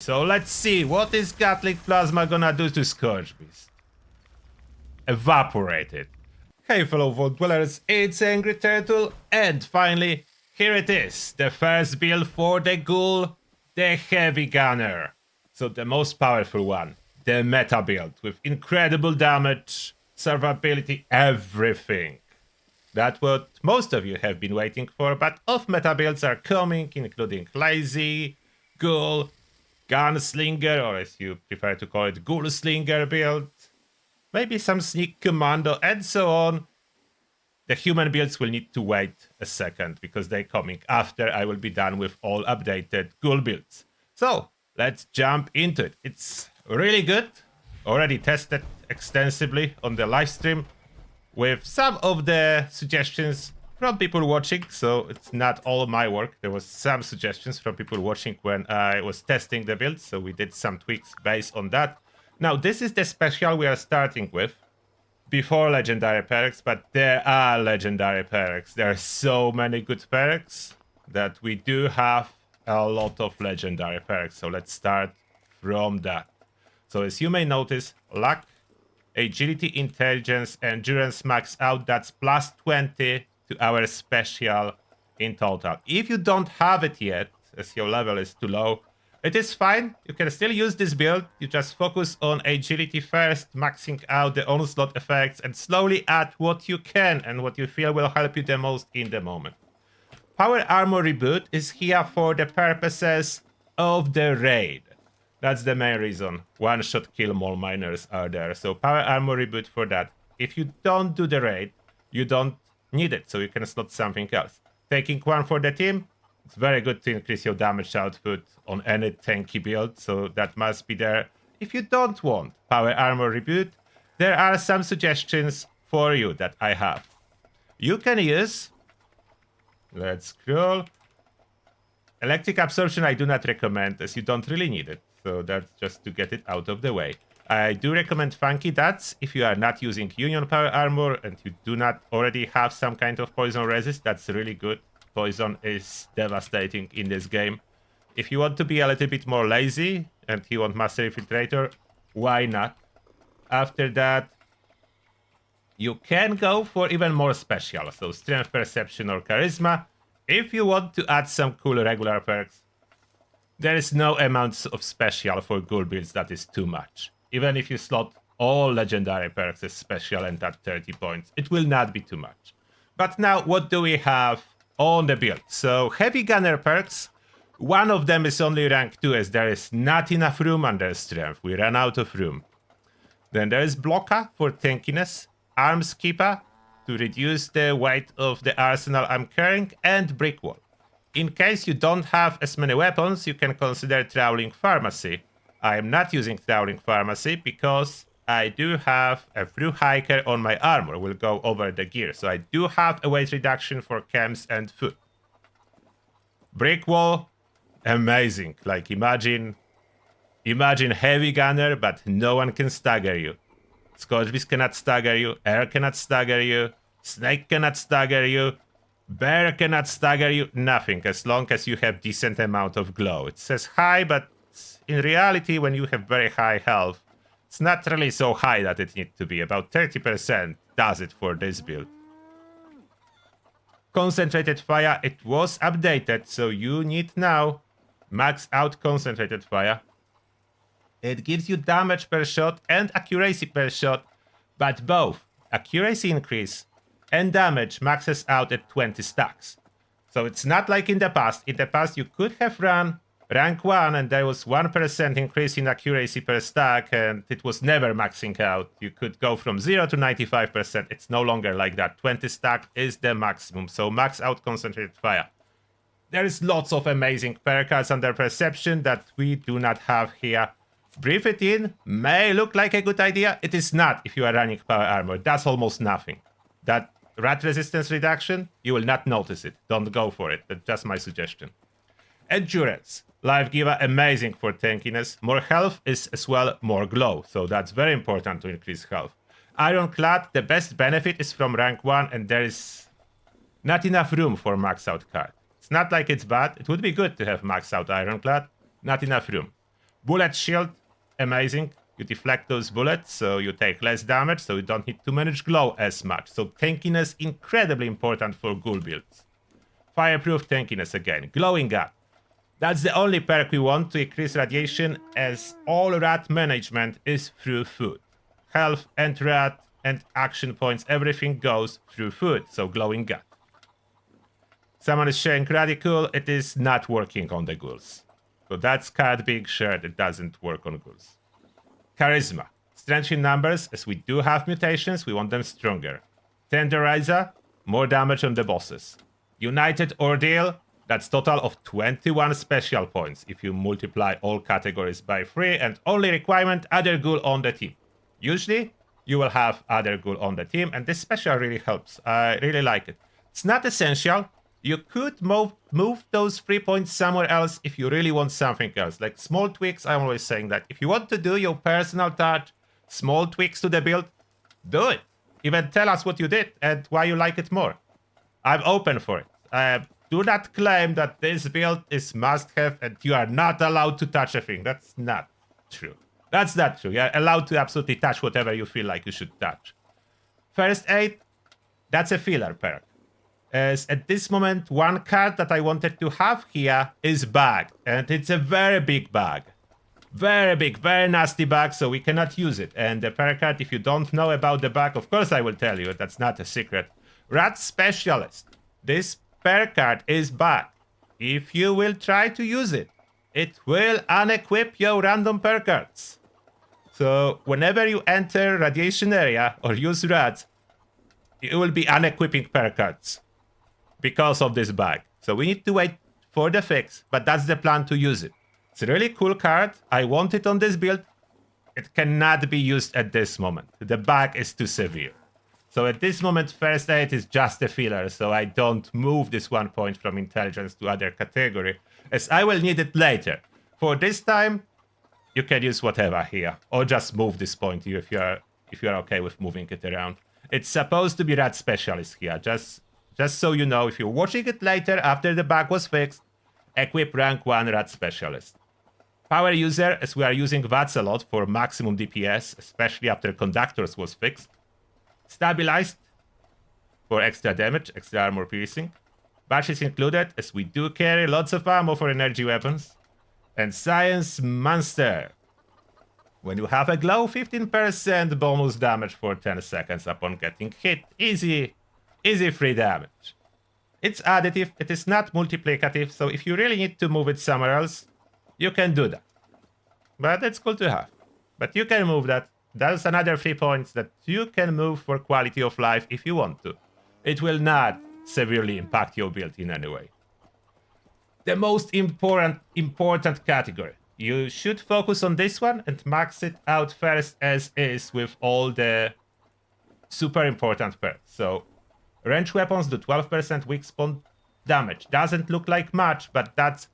So let's see, what is Gatling Plasma gonna do to Scourge Beast? Evaporate it. Hey fellow Vault Dwellers, it's Angry Turtle, and finally, here it is, the first build for the Ghoul, the Heavy Gunner. So the most powerful one, the meta build, with incredible damage, survivability, everything. That's what most of you have been waiting for, but off-meta builds are coming, including Lazy, Ghoul, Gunslinger, or as you prefer to call it, Ghoul Slinger build, maybe some Sneak Commando, and so on. The human builds will need to wait a second, because they're coming after I will be done with all updated Ghoul builds. So, let's jump into it. It's really good, already tested extensively on the live stream, with some of the suggestions from people watching, so it's not all my work. There was some suggestions from people watching when I was testing the build, so we did some tweaks based on that. Now, this is the special we are starting with, before legendary perks, but there are legendary perks. There are so many good perks that we do have a lot of legendary perks, so let's start from that. So as you may notice, luck, agility, intelligence, endurance max out. That's plus 20 to our special in total. If you don't have it yet, as your level is too low, it is fine. You can still use this build. You just focus on agility first, maxing out the onslaught effects, and slowly add what you can and what you feel will help you the most in the moment. Power Armor Reboot is here for the purposes of the raid. That's the main reason. One-shot kill mole miners are there. So Power Armor Reboot for that. If you don't do the raid, you don't need it, so you can slot something else. Taking one for the team, it's very good to increase your damage output on any tanky build, so that must be there. If you don't want Power Armor Reboot, there are some suggestions for you that I have. You can use, let's scroll, Electric Absorption I do not recommend, as you don't really need it. So that's just to get it out of the way. I do recommend Funky Dots if you are not using Union Power Armor and you do not already have some kind of poison resist. That's really good. Poison is devastating in this game. If you want to be a little bit more lazy and you want Master Infiltrator, why not? After that, you can go for even more special. So Strength, Perception, or Charisma. If you want to add some cool regular perks, there is no amount of special for Ghoul builds that is too much. Even if you slot all legendary perks as special and add 30 points, it will not be too much. But now, what do we have on the build? So, Heavy Gunner perks, one of them is only rank 2 as there is not enough room under Strength. We ran out of room. Then there is Blocker for tankiness, Arms Keeper to reduce the weight of the arsenal I'm carrying, and Brick Wall. In case you don't have as many weapons, you can consider Trawling Pharmacy. I am not using Trawling Pharmacy because I do have a Through Hiker on my armor. We'll go over the gear. So I do have a weight reduction for chems and food. Brick Wall, amazing. Like imagine Heavy Gunner, but no one can stagger you. Scourge Beast cannot stagger you, Air cannot stagger you, Snake cannot stagger you, Bear cannot stagger you, nothing, as long as you have decent amount of glow. It says high, but in reality, when you have very high health, it's not really so high that it needs to be. About 30% does it for this build. Concentrated Fire, it was updated, so you need now max out Concentrated Fire. It gives you damage per shot and accuracy per shot, but both accuracy increase and damage maxes out at 20 stacks. So it's not like in the past. In the past, you could have run rank 1 and there was 1% increase in accuracy per stack and it was never maxing out. You could go from 0 to 95%. It's no longer like that. 20 stack is the maximum, so max out Concentrated Fire. There is lots of amazing perk cards under Perception that we do not have here. Breathe It In may look like a good idea. It is not if you are running Power Armor. That's almost nothing. That rat resistance reduction, you will not notice it. Don't go for it. That's just my suggestion. Endurance. Life Giver, amazing for tankiness. More health is as well more glow. So that's very important to increase health. Ironclad, the best benefit is from rank 1 and there is not enough room for max out card. It's not like it's bad. It would be good to have max out Ironclad. Not enough room. Bullet shield, amazing. You deflect those bullets, so you take less damage, so you don't need to manage glow as much. So tankiness, incredibly important for ghoul builds. Fireproof tankiness again. Glowing gut. That's the only perk we want to increase radiation, as all rat management is through food. Health and rat and action points, everything goes through food, so glowing gut. Someone is sharing radical, it is not working on the ghouls. So that's card being shared, it doesn't work on ghouls. Charisma. Strength in numbers, as we do have mutations, we want them stronger. Tenderizer, more damage on the bosses. United Ordeal, that's total of 21 special points if you multiply all categories by 3, and only requirement other ghoul on the team. Usually, you will have other ghoul on the team, and this special really helps. I really like it. It's not essential. You could move those 3 points somewhere else if you really want something else. Like small tweaks, I'm always saying that. If you want to do your personal touch, small tweaks to the build, do it. Even tell us what you did and why you like it more. I'm open for it. Do not claim that this build is must-have and you are not allowed to touch a thing. That's not true. That's not true. You're allowed to absolutely touch whatever you feel like you should touch. First aid, that's a filler perk. As at this moment, one card that I wanted to have here is bagged, and it's a very big bag. Very big, very nasty bag, so we cannot use it. And the perk card, if you don't know about the bag, of course I will tell you, that's not a secret. Rat Specialist. This perk card is back. If you will try to use it, it will unequip your random perk cards. So whenever you enter radiation area or use rats, you will be unequipping perk cards because of this bug. So we need to wait for the fix, but that's the plan to use it. It's a really cool card. I want it on this build. It cannot be used at this moment. The bug is too severe. So at this moment, first aid is just a filler, so I don't move this 1 point from intelligence to other category, as I will need it later. For this time, you can use whatever here, or just move this point if you're okay with moving it around. It's supposed to be Rat Specialist here, just so you know, if you're watching it later after the bug was fixed, equip rank 1 Rat Specialist. Power user, as we are using VATS a lot for maximum DPS, especially after Conductors was fixed. Stabilized for extra damage, extra armor piercing. Bash is included, as we do carry lots of ammo for energy weapons. And Science Monster. When you have a glow, 15% bonus damage for 10 seconds upon getting hit. Easy free damage. It's additive, it is not multiplicative, so if you really need to move it somewhere else, you can do that. But it's cool to have. But you can move that. That's another 3 points that you can move for quality of life if you want to. It will not severely impact your build in any way. The most important category. You should focus on this one and max it out first as is with all the super important perks. So, range weapons do 12% weak spawn damage. Doesn't look like much, but that's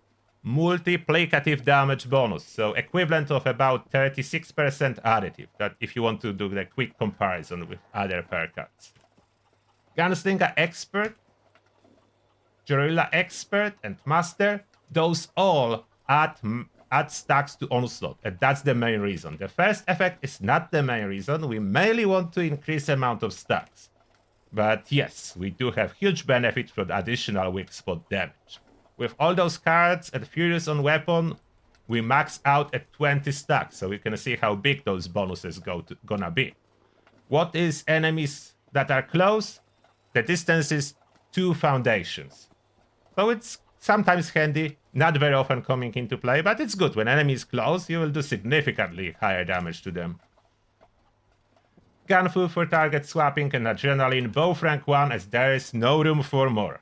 multiplicative damage bonus, so equivalent of about 36% additive, that if you want to do the quick comparison with other perk cards. Gunslinger Expert, Guerrilla Expert, and Master, those all add stacks to Onslaught, and that's the main reason. The first effect is not the main reason, we mainly want to increase the amount of stacks. But yes, we do have huge benefit from additional weak spot damage. With all those cards and Furious on weapon, we max out at 20 stacks, so we can see how big those bonuses gonna be. What is enemies that are close? The distance is 2 foundations. So it's sometimes handy, not very often coming into play, but it's good. When enemy is close, you will do significantly higher damage to them. Gunfu for target swapping and adrenaline, both rank 1, as there is no room for more.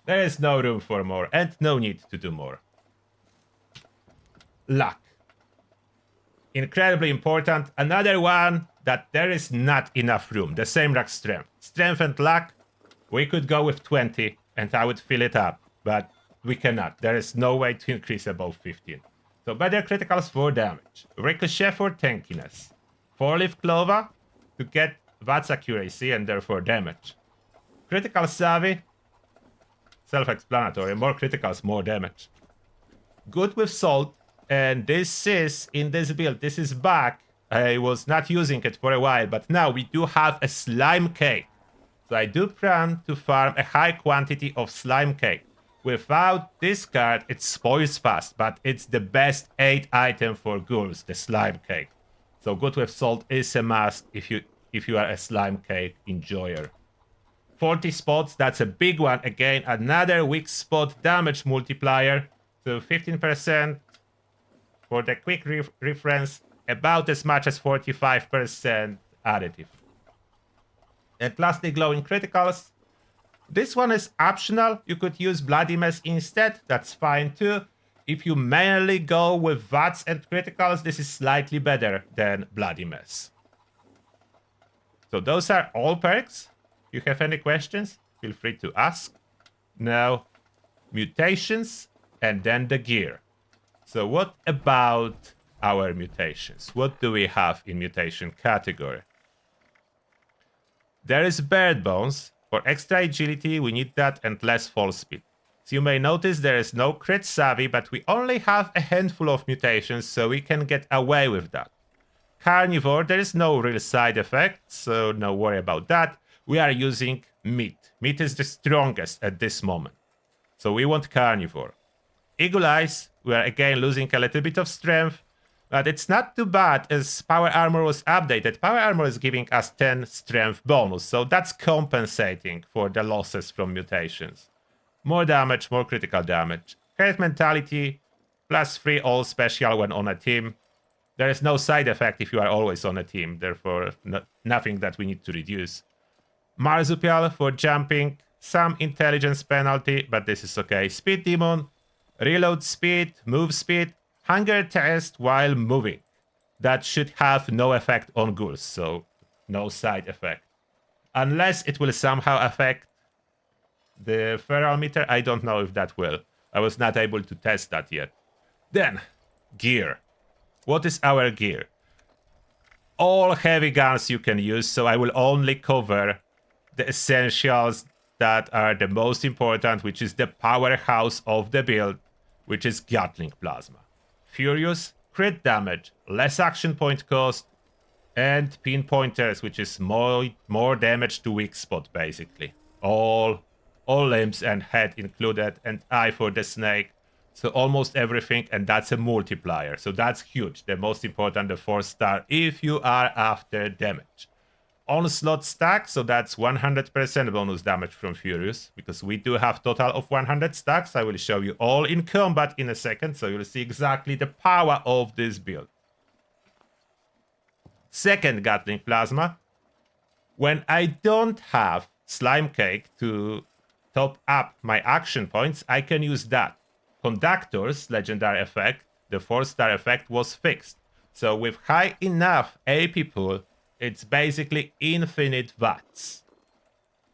There is no room for more, and no need to do more. Luck. Incredibly important. Another one that there is not enough room. The same like strength. Strength and luck, we could go with 20, and I would fill it up. But we cannot. There is no way to increase above 15. So better criticals for damage. Ricochet for tankiness. 4-leaf clover to get VATS accuracy and therefore damage. Critical savvy. Self-explanatory. More criticals, more damage. Good with salt. And this is, in this build, this is back. I was not using it for a while, but now we do have a slime cake. So I do plan to farm a high quantity of slime cake. Without this card, it spoils fast, but it's the best 8 item for ghouls, the slime cake. So good with salt is a must if you are a slime cake enjoyer. 40 spots, that's a big one. Again, another weak spot damage multiplier. So 15% for the quick reference, about as much as 45% additive. And lastly, glowing criticals. This one is optional. You could use Bloody Mess instead. That's fine too. If you mainly go with VATS and criticals, this is slightly better than Bloody Mess. So those are all perks. If you have any questions, feel free to ask. Now, mutations and then the gear. So what about our mutations? What do we have in mutation category? There is Bird Bones. For extra agility, we need that and less fall speed. So you may notice there is no crit savvy, but we only have a handful of mutations, so we can get away with that. Carnivore, there is no real side effect, so no worry about that. We are using meat. Meat is the strongest at this moment. So we want Carnivore. Eagle Eyes, we are again losing a little bit of strength, but it's not too bad as Power Armor was updated. Power Armor is giving us 10 strength bonus, so that's compensating for the losses from mutations. More damage, more critical damage. Herd Mentality, +3 all special when on a team. There is no side effect if you are always on a team, therefore nothing that we need to reduce. Marsupial for jumping, some intelligence penalty, but this is okay. Speed Demon, reload speed, move speed, hunger test while moving. That should have no effect on ghouls, so no side effect. Unless it will somehow affect the feral meter, I don't know if that will. I was not able to test that yet. Then, gear. What is our gear? All heavy guns you can use, so I will only cover the essentials that are the most important, which is the powerhouse of the build, which is Gatling Plasma. Furious, crit damage, less action point cost, and pinpointers, which is more damage to weak spot, basically. All limbs and head included, and eye for the snake. So almost everything, and that's a multiplier. So that's huge. The most important, the 4-star, if you are after damage. Onslaught stack, so that's 100% bonus damage from Furious, because we do have total of 100 stacks. I will show you all in combat in a second, so you'll see exactly the power of this build. Second Gatling Plasma. When I don't have Slime Cake to top up my action points, I can use that. Conductor's legendary effect, the 4-star effect, was fixed. So with high enough AP pool, it's basically infinite VATS.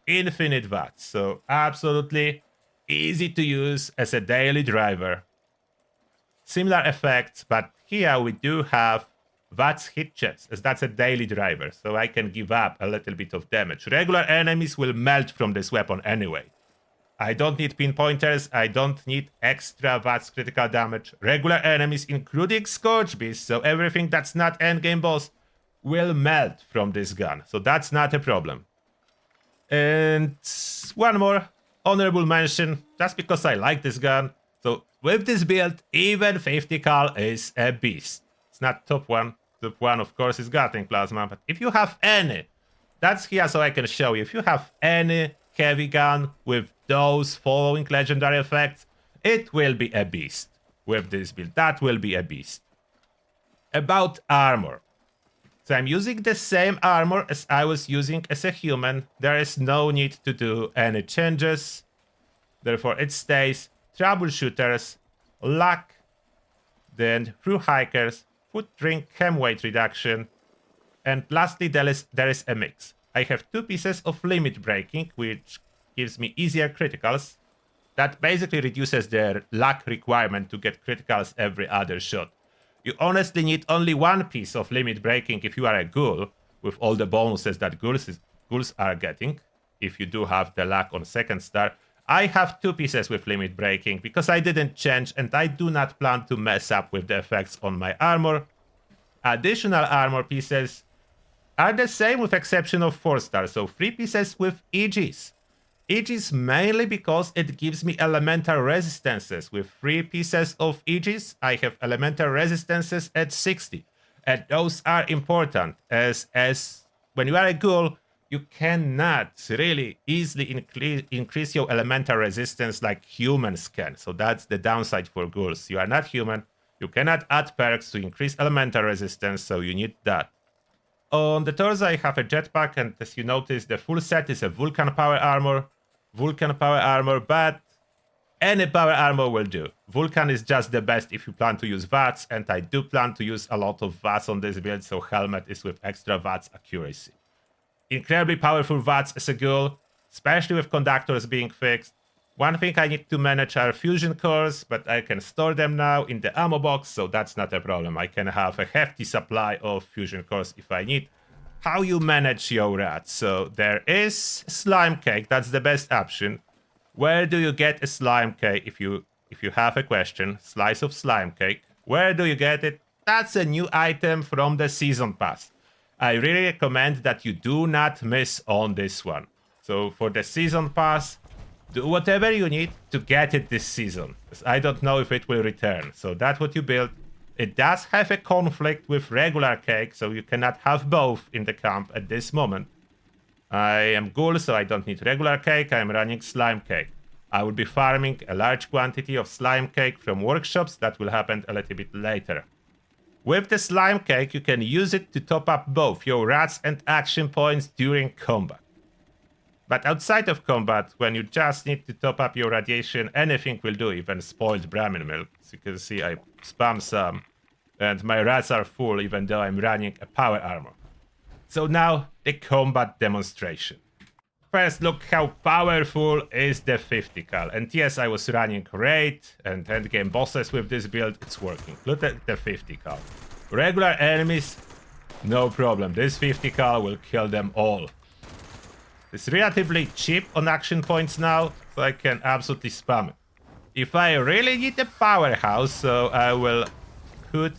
Infinite VATS. So absolutely easy to use as a daily driver. Similar effects, but here we do have VATS hit checks, as that's a daily driver. So I can give up a little bit of damage. Regular enemies will melt from this weapon anyway. I don't need pinpointers, I don't need extra VATS critical damage. Regular enemies, including Scourge Beast, so everything that's not endgame boss, will melt from this gun. So that's not a problem. And one more honorable mention, just because I like this gun. So with this build, even 50 cal is a beast. It's not top one. Top one, of course, is Gatling Plasma. But if you have any, that's here so I can show you. If you have any heavy gun with those following legendary effects, it will be a beast with this build. That will be a beast. About armor. So I'm using the same armor as I was using as a human. There is no need to do any changes. Therefore, it stays troubleshooters, luck, then through hikers, foot drink, chem weight reduction, and lastly there is a mix. I have 2 pieces of limit breaking, which gives me easier criticals. That basically reduces the luck requirement to get criticals every other shot. You honestly need only 1 piece of limit breaking if you are a ghoul, with all the bonuses that ghouls are getting, if you do have the luck on 2nd star. I have 2 pieces with limit breaking because I didn't change and I do not plan to mess up with the effects on my armor. Additional armor pieces are the same with exception of 4-star, so 3 pieces with EGs. EGs mainly because it gives me elemental resistances. With 3 pieces of EGs, I have elemental resistances at 60. And those are important as when you are a ghoul, you cannot really easily increase your elemental resistance like humans can. So that's the downside for ghouls. You are not human. You cannot add perks to increase elemental resistance, so you need that. On the torso, I have a jetpack, and as you notice, the full set is a Vulcan power armor. Vulcan power armor, but any power armor will do. Vulcan is just the best if you plan to use VATS, and I do plan to use a lot of VATS on this build, so helmet is with extra VATS accuracy. Incredibly powerful VATS as a ghoul, especially with conductors being fixed. One thing I need to manage are fusion cores, but I can store them now in the ammo box, so that's not a problem. I can have a hefty supply of fusion cores if I need. How you manage your rats? So there is slime cake, that's the best option. Where do you get a slime cake if you have a question? Slice of slime cake. Where do you get it? That's a new item from the season pass. I really recommend that you do not miss on this one. So for the season pass, do whatever you need to get it this season. I don't know if it will return. So that's what you build. It does have a conflict with regular cake, so you cannot have both in the camp at this moment. I am ghoul, so I don't need regular cake. I am running slime cake. I will be farming a large quantity of slime cake from workshops. That will happen a little bit later. With the slime cake, you can use it to top up both your rats and action points during combat. But outside of combat, when you just need to top up your radiation, anything will do, even spoiled Brahmin milk. As you can see, I spam some, and my rats are full even though I'm running a power armor. So now, the combat demonstration. First, look how powerful is the 50 cal. And yes, I was running raid and endgame bosses with this build. It's working. Look at the 50 cal. Regular enemies, no problem. This 50 cal will kill them all. It's relatively cheap on action points now, so I can absolutely spam it. If I really need a powerhouse, so I will put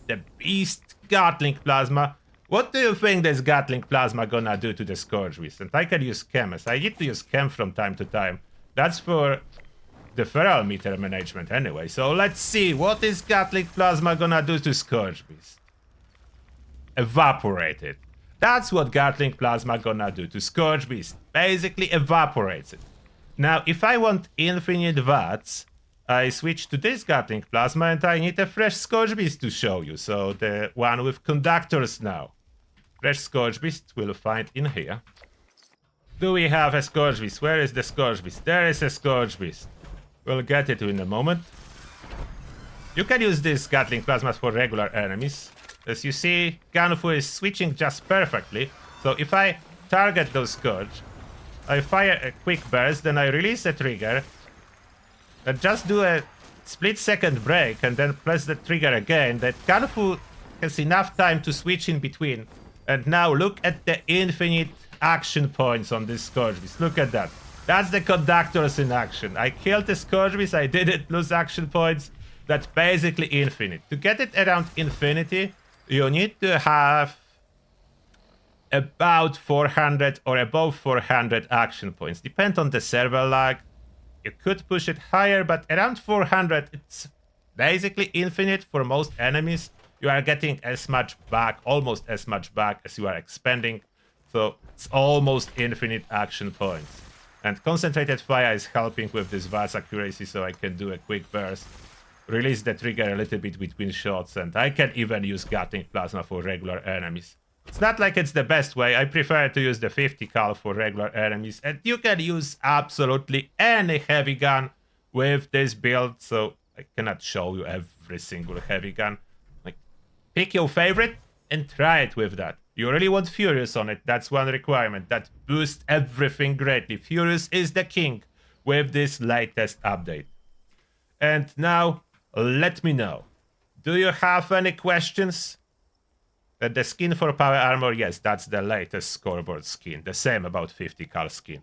the beast Gatling Plasma. What do you think this Gatling Plasma gonna do to the Scourge Beast? And I can use Chem, as I need to use Chem from time to time. That's for the feral meter management anyway. So let's see, what is Gatling Plasma gonna do to Scourge Beast? Evaporate it. That's what Gatling Plasma gonna do to Scourge Beast. Basically evaporates it. Now, if I want infinite VATS, I switch to this Gatling Plasma and I need a fresh Scourge Beast to show you. So the one with conductors now. Fresh Scourge Beast we'll find in here. Do we have a Scourge Beast? Where is the Scourge Beast? There is a Scourge Beast. We'll get it in a moment. You can use these Gatling Plasmas for regular enemies. As you see, Ganfu is switching just perfectly. So if I target those Scourge, I fire a quick burst, then I release a trigger, and just do a split-second break, and then press the trigger again. That Ganfu has enough time to switch in between. And now look at the infinite action points on this Scourge Beast. Look at that. That's the conductors in action. I killed the Scourge Beast, I didn't lose action points. That's basically infinite. To get it around infinity, you need to have about 400 or above 400 action points. Depend on the server lag. You could push it higher, but around 400, it's basically infinite for most enemies. You are getting as much back, almost as much back as you are expending. So it's almost infinite action points. And Concentrated Fire is helping with this VATS accuracy, so I can do a quick burst. Release the trigger a little bit between shots, and I can even use Gatling Plasma for regular enemies. It's not like it's the best way. I prefer to use the 50 cal for regular enemies, and you can use absolutely any heavy gun with this build, so I cannot show you every single heavy gun. Like, pick your favorite and try it with that. You really want Furious on it, that's one requirement. That boosts everything greatly. Furious is the king with this latest update. And now, let me know. Do you have any questions? The skin for power armor, yes, that's the latest scoreboard skin. The same about 50 cal skin.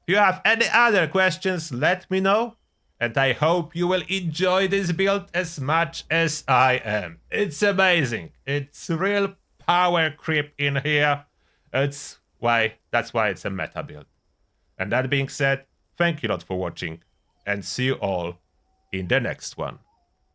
If you have any other questions, let me know. And I hope you will enjoy this build as much as I am. It's amazing. It's real power creep in here. That's why it's a meta build. And that being said, thank you a lot for watching, and see you all in the next one.